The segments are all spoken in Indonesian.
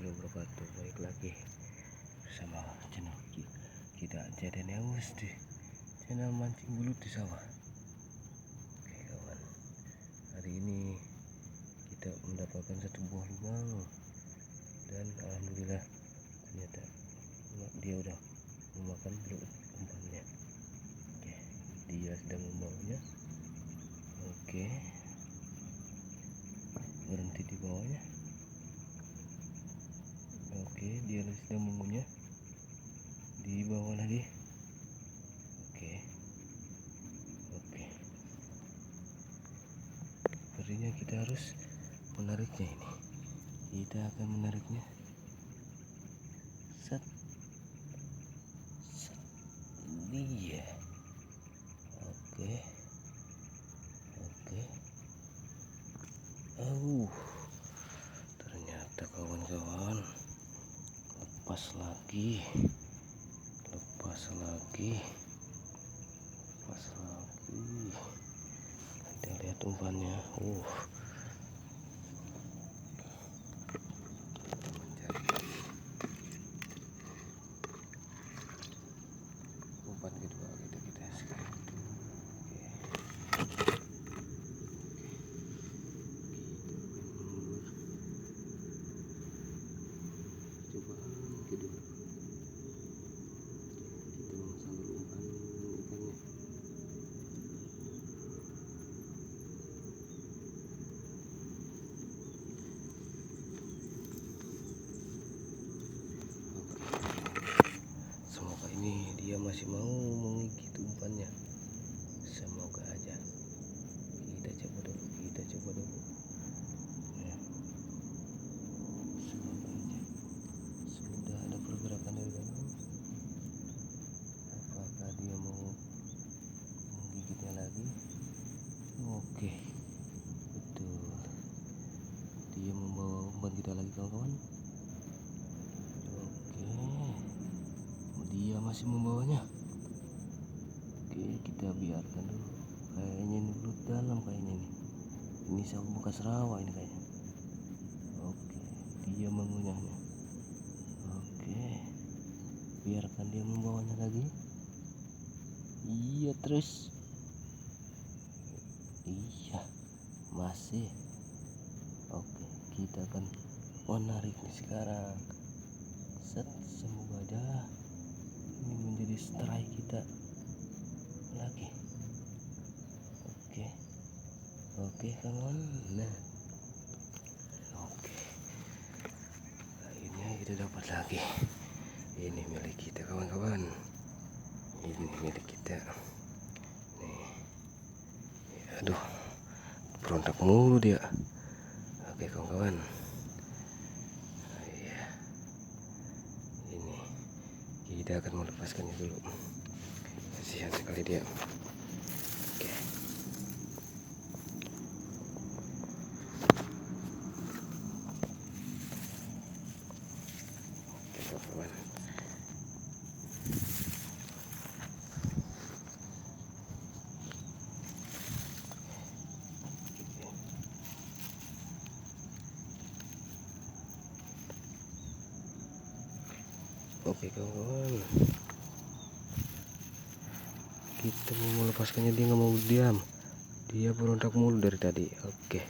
warahmatullahi wabarakatuh. Baik lagi bersama channel kita Jaden News di channel mancing belut di sawah. Oke kawan, hari ini kita mendapatkan satu buah lubang dan alhamdulillah ternyata dia udah memakan belut umpannya. Oke, dia sedang membawanya. Oke, berhenti di bawahnya. Oke, dia sedang mengunyah di bawah lagi. Oke, sepertinya kita harus menariknya ini. Kita akan menariknya. Set, set, dia. Oke. Ternyata kawan-kawan lepas lagi. Kita lihat umpannya. Umpan kedua kita sekarang. Semoga ini dia masih mau menggigit umpannya. Semoga aja. Kita coba dulu. Ya. Semoga aja. Sudah ada pergerakan dari dalam. Apakah dia mau menggigitnya lagi? Oke, betul. Dia membawa umpan kita lagi kawan-kawan. Oke, dia masih membawanya. Oke, kita biarkan dulu. Kayaknya ini belut dalam kayaknya ini. Ini sawah bekas rawa ini kayaknya. Oke, dia mengunyahnya. Oke, biarkan dia membawanya lagi. Iya terus. Iya, masih. Oke, kita akan menarik nih sekarang. Set, semoga aja ini menjadi strike kita lagi. Oke kawan. Nah, oke, akhirnya kita dapat lagi. Ini milik kita kawan-kawan. Ini milik kita. Nih, aduh, berontak mulu dia. Oke kawan-kawan. Iya, ini kita akan melepaskannya dulu. Kasihan sekali dia. Oke kawan, kita mau melepaskannya, dia nggak mau diam, dia berontak mulu dari tadi. Oke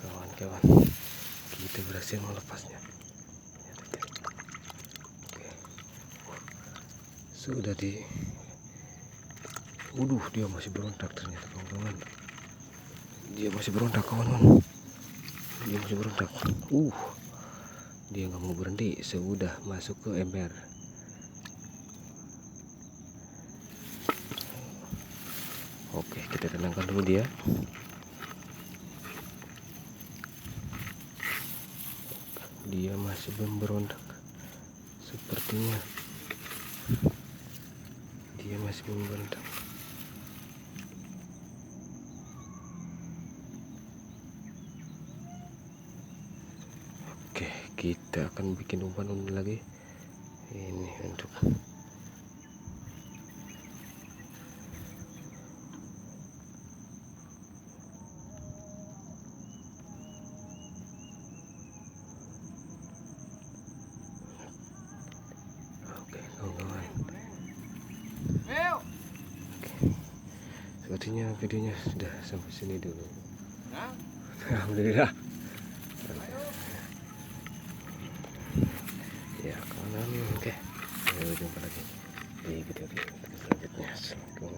kawan-kawan, kita berhasil melepasnya. Sudah dia masih berontak ternyata kawan-kawan. Dia masih berontak kawan-kawan. Dia nggak mau berhenti. Sudah masuk ke ember. Oke, kita tenangkan dulu dia. Dia masih belum berontak. Sepertinya dia masih belum berontak. Oke, kita akan bikin umpan lagi. Ini untuk videonya sudah sampai sini dulu. Alhamdulillah. Ya kawan, oke. Sampai jumpa lagi di video selanjutnya. Assalamualaikum.